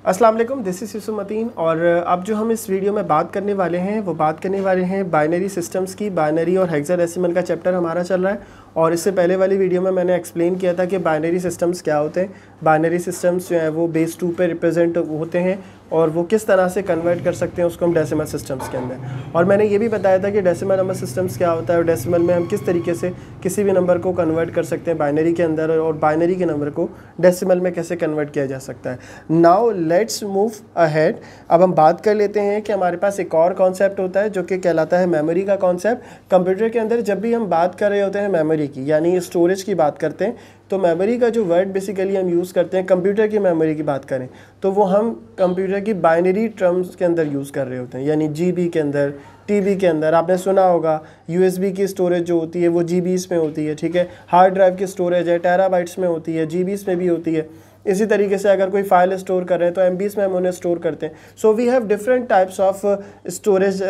अस्सलाम वालेकुम, this is Yusuf Mateen. और अब जो हम इस वीडियो में बात करने वाले हैं वो बात करने वाले हैं बाइनरी सिस्टम्स की। बाइनरी और हेक्साडेसिमल का चैप्टर हमारा चल रहा है और इससे पहले वाली वीडियो में मैंने एक्सप्लेन किया था कि बाइनरी सिस्टम्स क्या होते हैं। बाइनरी सिस्टम्स जो है वो बेस 2 पे रिप्रेजेंट होते हैं और वो किस तरह से कन्वर्ट कर सकते हैं उसको हम डेसिमल सिस्टम्स के अंदर। और मैंने ये भी बताया था कि डेसिमल नंबर सिस्टम्स क्या होता है और डेसिमल में हम किस तरीके से किसी भी नंबर को कन्वर्ट कर सकते हैं बाइनरी के अंदर और बाइनरी के नंबर को डेसिमल में कैसे कन्वर्ट किया जा सकता है। Now let's move ahead. अब हम बात कर लेते हैं कि हमारे पास एक और कॉन्सेप्ट होता है जो कि कहलाता है मेमोरी का कॉन्सेप्ट। कंप्यूटर के अंदर जब भी हम बात कर रहे होते हैं मेमोरी की, यानी स्टोरेज की बात करते हैं, तो मेमोरी का जो वर्ड बेसिकली हम यूज़ करते हैं, कंप्यूटर की मेमोरी की बात करें तो वो हम कंप्यूटर की बाइनरी टर्म्स के अंदर यूज़ कर रहे होते हैं, यानी जीबी के अंदर, टीबी के अंदर। आपने सुना होगा यूएसबी की स्टोरेज जो होती है वो जीबीज़ में होती है, ठीक है। हार्ड ड्राइव की स्टोरेज है टेराबाइट्स में होती है, जीबीज़ में भी होती है। इसी तरीके से अगर कोई फाइल स्टोर कर रहे हैं तो एमबीज़ में हम उन्हें स्टोर करते हैं। So we have different types of storage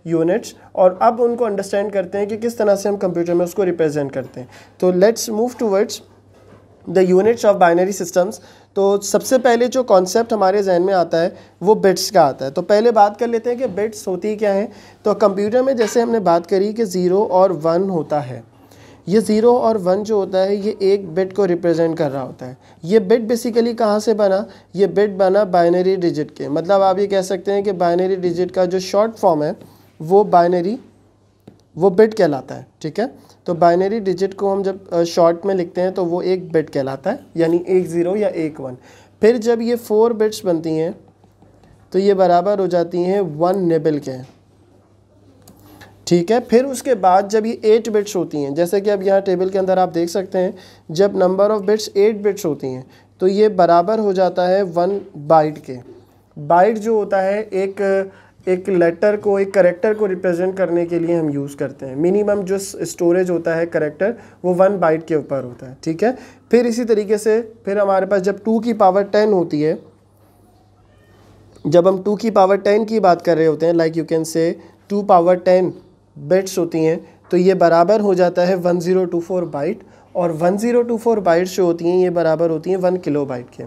units और अब उनको अंडरस्टैंड करते हैं कि किस तरह से हम कंप्यूटर में उसको रिप्रेजेंट करते हैं। तो let's move towards the units of binary systems. तो सबसे पहले जो कॉन्सेप्ट हमारे जहन में आता है वो बिट्स का आता है। तो पहले बात कर लेते हैं कि बिट्स होती क्या हैं। तो कंप्यूटर में जैसे हमने बात करी कि 0 और 1 होता है, ये 0 और 1 जो होता है ये एक बिट को रिप्रेजेंट कर रहा होता है। ये बिट बेसिकली कहाँ से बना? ये बिट बना बाइनरी डिजिट के। मतलब आप ये कह सकते हैं कि बाइनरी डिजिट का जो शॉर्ट फॉर्म है वो बिट कहलाता है, ठीक है। तो बाइनरी डिजिट को हम जब शॉर्ट में लिखते हैं तो वो एक बिट कहलाता है, यानी एक 0 या एक 1। फिर जब ये 4 बिट्स बनती हैं तो ये बराबर हो जाती हैं 1 निबल के, ठीक है। फिर उसके बाद जब ये 8 बिट्स होती हैं, जैसे कि अब यहाँ टेबल के अंदर आप देख सकते हैं, जब नंबर ऑफ़ बिट्स 8 बिट्स होती हैं तो ये बराबर हो जाता है 1 बाइट के। बाइट जो होता है एक लेटर को, एक करेक्टर को रिप्रेजेंट करने के लिए हम यूज़ करते हैं। मिनिमम जो स्टोरेज होता है करेक्टर वो 1 बाइट के ऊपर होता है, ठीक है। फिर इसी तरीके से फिर हमारे पास जब 2 की पावर 10 होती है, जब हम 2 की पावर 10 की बात कर रहे होते हैं, like you can say 2 power 10 bits होती हैं, तो ये बराबर हो जाता है 1024 बाइट। और 1024 बाइट्स जो होती हैं ये बराबर होती हैं 1 किलो बाइट के।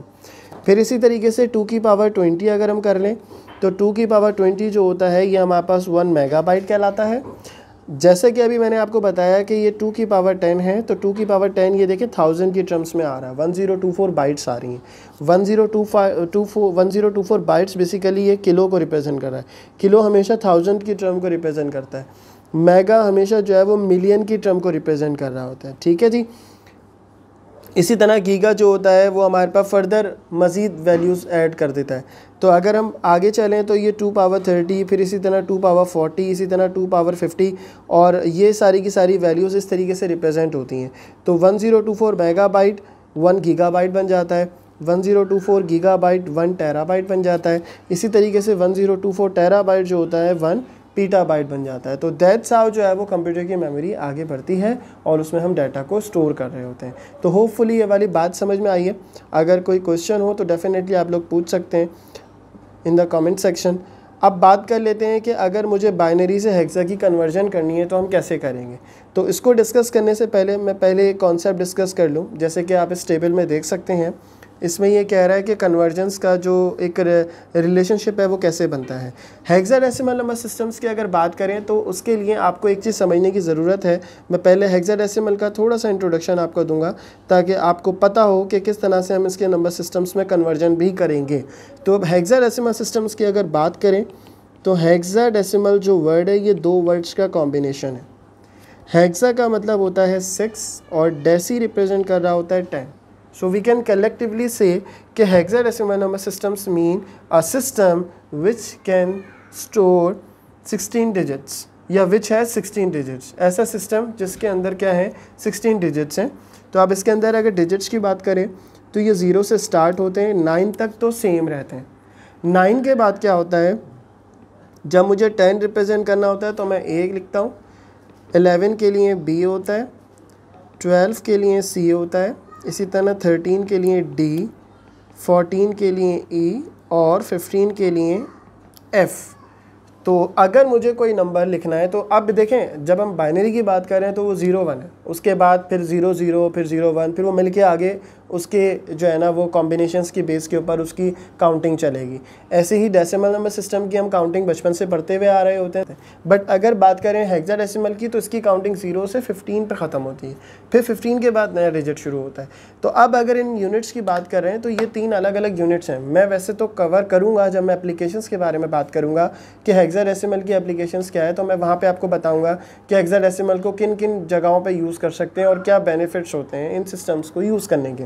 फिर इसी तरीके से 2 की पावर 20 अगर हम कर लें तो 2 की पावर 20 जो होता है ये हमारे पास 1 मेगाबाइट कहलाता है। जैसे कि अभी मैंने आपको बताया कि ये 2 की पावर 10 है, तो 2 की पावर 10 ये देखिए 1000 की टर्म्स में आ रहा है, 1024 बाइट्स आ रही हैं। 1024 बाइट्स बेसिकली ये किलो को रिप्रेजेंट कर रहा है। किलो हमेशा 1000 की टर्म को रिप्रेजेंट करता है। मेगा हमेशा जो है वो मिलियन की टर्म को रिप्रेजेंट कर रहा होता है, ठीक है जी। इसी तरह गीगा जो होता है वो हमारे पास फर्दर मज़ीद वैल्यूज़ ऐड कर देता है। तो अगर हम आगे चलें तो ये 2 पावर 30, फिर इसी तरह 2 पावर 40, इसी तरह 2 पावर 50, और ये सारी की सारी वैल्यूज़ इस तरीके से रिप्रेजेंट होती हैं। तो 1024 मेगाबाइट 1 गीगाबाइट बन जाता है, 1024 गीगाबाइट 1 टेराबाइट बन जाता है। इसी तरीके से 1024 टेराबाइट जो होता है 1 पीटाबाइट बन जाता है। तो दैट्स हाउ जो है वो कंप्यूटर की मेमोरी आगे बढ़ती है और उसमें हम डाटा को स्टोर कर रहे होते हैं। तो होपफुली ये वाली बात समझ में आई है। अगर कोई क्वेश्चन हो तो डेफिनेटली आप लोग पूछ सकते हैं इन द कमेंट सेक्शन। अब बात कर लेते हैं कि अगर मुझे बाइनरी से हेक्सा की कन्वर्जन करनी है तो हम कैसे करेंगे। तो इसको डिस्कस करने से पहले मैं एक कॉन्सेप्ट डिस्कस कर लूँ। जैसे कि आप इस टेबल में देख सकते हैं, इसमें ये कह रहा है कि कन्वर्जेंस का जो एक रिलेशनशिप है वो कैसे बनता है। हेक्साडेसिमल नंबर सिस्टम्स की अगर बात करें तो उसके लिए आपको एक चीज़ समझने की ज़रूरत है। मैं पहले हेक्साडेसिमल का थोड़ा सा इंट्रोडक्शन आपको दूंगा ताकि आपको पता हो कि किस तरह से हम इसके नंबर सिस्टम्स में कन्वर्जन भी करेंगे। तो अब हेक्साडेसिमल सिस्टम्स की अगर बात करें तो हेक्साडेसिमल जो वर्ड है ये 2 वर्ड्स का कॉम्बिनेशन है। हेक्सा का मतलब होता है 6 और डेसी रिप्रेजेंट कर रहा होता है 10। So we can collectively say कि hexadecimal number systems mean a system which can store 16 digits या which has 16 digits। ऐसा सिस्टम जिसके अंदर क्या है 16 डिजिट्स हैं। तो आप इसके अंदर अगर डिजिट्स की बात करें तो ये 0 से स्टार्ट होते हैं, 9 तक तो सेम रहते हैं। 9 के बाद क्या होता है, जब मुझे 10 रिप्रेजेंट करना होता है तो मैं A लिखता हूँ, 11 के लिए B होता है, 12 के लिए C होता है, इसी तरह 13 के लिए D, 14 के लिए E और 15 के लिए F। तो अगर मुझे कोई नंबर लिखना है तो अब देखें जब हम बाइनरी की बात कर रहे हैं तो वो 0 1 है, उसके बाद फिर 0 0, फिर 0 1, फिर वो मिलके आगे उसके जो है ना वो कॉम्बिनेशंस की बेस के ऊपर उसकी काउंटिंग चलेगी। ऐसे ही डेसिमल नंबर सिस्टम की हम काउंटिंग बचपन से पढ़ते हुए आ रहे होते हैं। बट अगर बात करें हेक्साडेसिमल की तो इसकी काउंटिंग 0 से 15 पे ख़त्म होती है, फिर 15 के बाद नया डिजिट शुरू होता है। तो अब अगर इन यूनिट्स की बात कर रहे हैं तो ये 3 अलग अलग यूनिट्स हैं। मैं वैसे तो कवर करूँगा जब मैं एप्लीकेशंस के बारे में बात करूँगा कि हेक्साडेसिमल की एप्लीकेशंस क्या है, तो मैं वहाँ पे आपको बताऊँगा कि हेक्साडेसिमल को किन किन जगहों पे यूज़ कर सकते हैं और क्या बेनिफिट्स होते हैं इन सिस्टम्स को यूज़ करने के।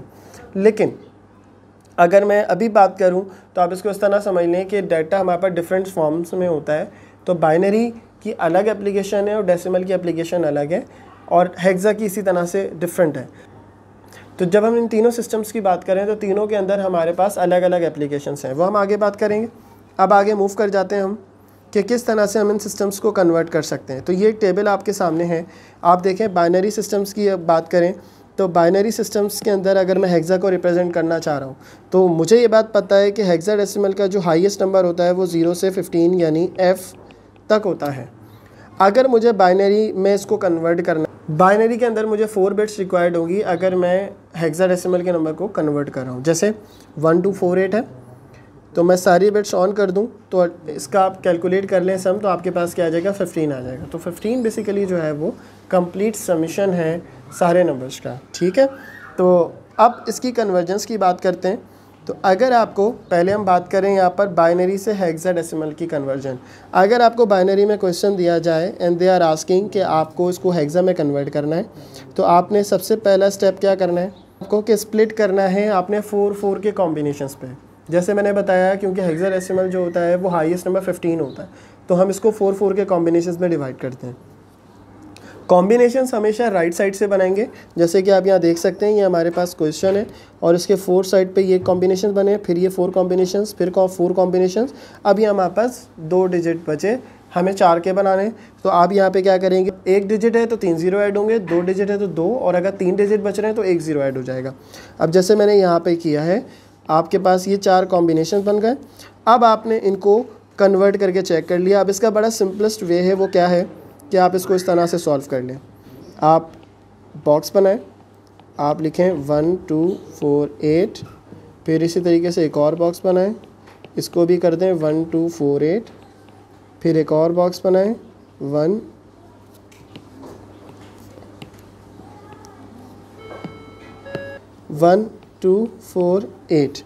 लेकिन अगर मैं अभी बात करूँ तो आप इसको इस तरह समझ लें कि डाटा हमारे पास डिफरेंट फॉर्म्स में होता है। तो बाइनरी की अलग एप्लीकेशन है और डेसिमल की एप्लीकेशन अलग है, और हेक्सा की इसी तरह से डिफरेंट है। तो जब हम इन तीनों सिस्टम्स की बात करें तो तीनों के अंदर हमारे पास अलग अलग एप्लीकेशंस हैं, वो हम आगे बात करेंगे। अब आगे मूव कर जाते हैं हम कि किस तरह से हम इन सिस्टम्स को कन्वर्ट कर सकते हैं। तो ये एक टेबल आपके सामने है, आप देखें बाइनरी सिस्टम्स की बात करें तो बाइनरी सिस्टम्स के अंदर अगर मैं हेक्सा को रिप्रेजेंट करना चाह रहा हूँ तो मुझे ये बात पता है कि हेक्साडेसिमल का जो हाईएस्ट नंबर होता है वो 0 से 15 यानी F तक होता है। अगर मुझे बाइनरी में इसको कन्वर्ट करना, बाइनरी के अंदर मुझे 4 बिट्स रिक्वायर्ड होगी अगर मैं हेक्साडेसिमल के नंबर को कन्वर्ट कर रहा हूँ। जैसे 1248 है, तो मैं सारी बिट्स ऑन कर दूं तो इसका आप कैलकुलेट कर लें सम, तो आपके पास क्या आ जाएगा 15 आ जाएगा। तो 15 बेसिकली जो है वो कंप्लीट समीशन है सारे नंबर्स का, ठीक है। तो अब इसकी कन्वर्जेंस की बात करते हैं। तो अगर आपको पहले हम बात करें यहाँ पर बाइनरी से हेक्साडेसिमल की कन्वर्जन, अगर आपको बाइनरी में क्वेश्चन दिया जाए एंड दे आर आस्किंग कि आपको इसको हेक्सा में कन्वर्ट करना है, तो आपने सबसे पहला स्टेप क्या करना है, आपको कि स्प्लिट करना है आपने 4 के कॉम्बिनेशंस पे। जैसे मैंने बताया क्योंकि हेक्साडेसिमल जो होता है वो हाईएस्ट नंबर 15 होता है, तो हम इसको 4 के कॉम्बिनेशंस में डिवाइड करते हैं। कॉम्बिनेशंस हमेशा राइट साइड से बनाएंगे, जैसे कि आप यहाँ देख सकते हैं ये हमारे पास क्वेश्चन है और इसके 4 साइड पे ये कॉम्बिनेशन बने, फिर ये 4 कॉम्बिनेशंस, फिर 4 कॉम्बिनेशंस। अब ये हमारे पास 2 डिजिट बचे, हमें 4 के बनाने। तो आप यहाँ पे क्या करेंगे, 1 डिजिट है तो 3 0 ऐड होंगे, 2 डिजिट है तो 2, और अगर 3 डिजिट बच रहे हैं तो 1 0 ऐड हो जाएगा। अब जैसे मैंने यहाँ पे किया है, आपके पास ये 4 कॉम्बिनेशन बन गए। अब आपने इनको कन्वर्ट करके चेक कर लिया। अब इसका बड़ा सिंपलेस्ट वे है, वो क्या है कि आप इसको इस तरह से सॉल्व कर लें। आप बॉक्स बनाएं, आप लिखें 1 2 4 8, फिर इसी तरीके से एक और बॉक्स बनाएं, इसको भी कर दें 1 2 4 8, फिर एक और बॉक्स बनाएं 1 1 2 4 8।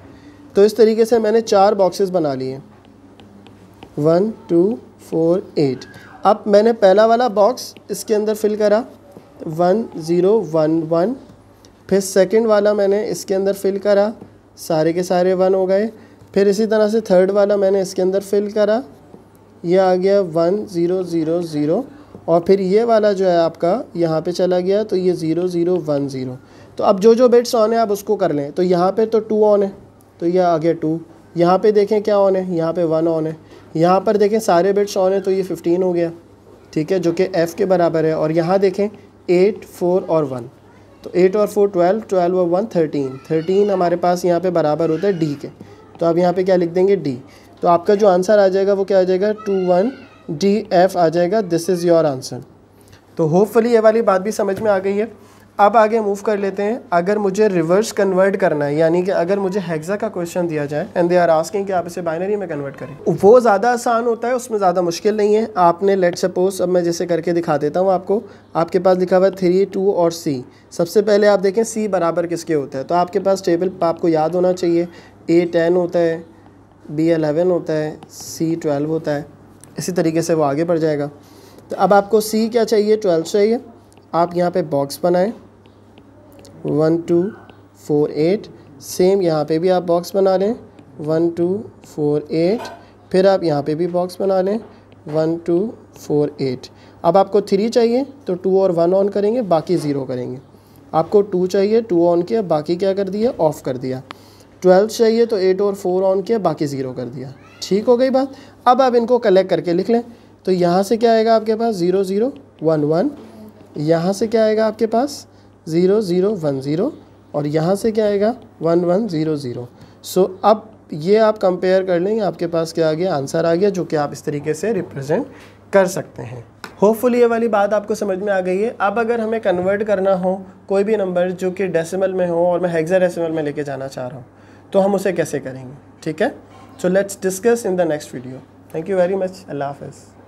तो इस तरीके से मैंने 4 बॉक्सेस बना लिए 1 2 4 8। अब मैंने पहला वाला बॉक्स इसके अंदर फिल करा 1 0 1 1, फिर सेकंड वाला मैंने इसके अंदर फिल करा, सारे के सारे 1 हो गए। फिर इसी तरह से थर्ड वाला मैंने इसके अंदर फिल करा, ये आ गया 1 0 0 0, और फिर ये वाला जो है आपका यहाँ पे चला गया, तो ये 0 0 1 0। तो अब जो बिट्स ऑन है आप उसको कर लें। तो यहाँ पे तो 2 ऑन है, तो ये आ गया 2। यहाँ पे देखें क्या ऑन है, यहाँ पे 1 ऑन है। यहाँ पर देखें सारे बिट्स ऑन है, तो ये 15 हो गया, ठीक है, जो कि F के बराबर है। और यहाँ देखें 8 4 और 1, तो 8 और 4 12, 12 और 1 13, 13 हमारे पास यहाँ पे बराबर होता है D के। तो आप यहाँ पे क्या लिख देंगे D। तो आपका जो आंसर आ जाएगा वो क्या आ जाएगा 2 1 DF आ जाएगा। This is your answer. तो होपफुली ये वाली बात भी समझ में आ गई है। अब आगे मूव कर लेते हैं। अगर मुझे रिवर्स कन्वर्ट करना है, यानी कि अगर मुझे हेक्सा का क्वेश्चन दिया जाए एंड दे आर आस्किंग कि आप इसे बाइनरी में कन्वर्ट करें, वो ज़्यादा आसान होता है, उसमें ज़्यादा मुश्किल नहीं है। आपने लेट सपोज, अब मैं जैसे करके दिखा देता हूँ आपको, आपके पास लिखा हुआ है 3 2 और C। सबसे पहले आप देखें C बराबर किसके होता है, तो आपके पास टेबल आपको याद होना चाहिए। A 10 होता है, B 11 होता है, C 12 होता है, इसी तरीके से वो आगे बढ़ जाएगा। तो अब आपको C क्या चाहिए, 12 चाहिए। आप यहाँ पे बॉक्स बनाएं 1 2 4 8, सेम यहाँ पे भी आप बॉक्स बना लें 1 2 4 8, फिर आप यहाँ पे भी बॉक्स बना लें 1 2 4 8। अब आपको 3 चाहिए तो 2 और 1 ऑन करेंगे, बाकी 0 करेंगे। आपको 2 चाहिए, 2 ऑन किया, बाकी क्या कर दिया, ऑफ़ कर दिया। 12 चाहिए तो 8 और 4 ऑन किया, बाकी 0 कर दिया। ठीक हो गई बात। अब आप इनको कलेक्ट करके लिख लें। तो यहाँ से क्या आएगा आपके पास 0 0 1 1, यहाँ से क्या आएगा आपके पास 0 0 1 0, और यहाँ से क्या आएगा 1 1 0 0। सो अब ये आप कंपेयर कर लेंगे, आपके पास क्या आ गया, आंसर आ गया, जो कि आप इस तरीके से रिप्रेजेंट कर सकते हैं। होपफुली ये वाली बात आपको समझ में आ गई है। अब अगर हमें कन्वर्ट करना हो कोई भी नंबर जो कि डेसिमल में हो और मैं हेक्साडेसिमल में लेके जाना चाह रहा हूँ, तो हम उसे कैसे करेंगे, ठीक है। So let's discuss in the next video. Thank you very much. अल्लाह हाफ़िज़।